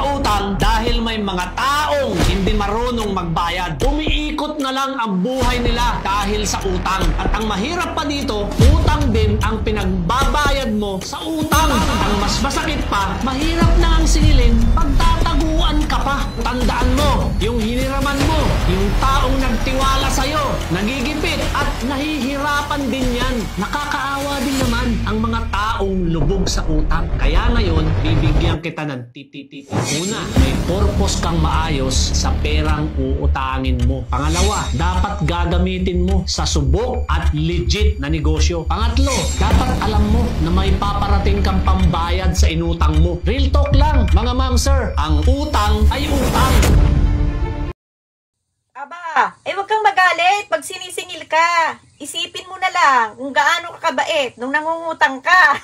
pautang dahil may mga taong hindi marunong magbayad. Umiikot na lang ang buhay nila dahil sa utang. At ang mahirap pa dito, utang din ang pinagbabayad mo sa utang. Ang mas masakit pa, mahirap na ang singilin pagtataguan ka pa. Tandaan mo, yung hiniraman mo, yung taong nagtiwala sa'yo, nagigipit at nahihirapan din yan. Nakakaawa din naman ang mga taong lubog sa utang. Kaya ngayon, bibigyan kita ng tip. Una, may purpose kang maayos sa perang uutangin mo. Pangalawa, dapat gagamitin mo sa subok at legit na negosyo. Pangatlo, dapat alam mo na may paparating kang pambayad sa inutang mo. Real talk lang, mga ma'am sir, ang utang ay utang. Aba, wag kang magalit pag sinisingil ka. Isipin mo na lang kung gaano ka kabait nung nangungutang ka.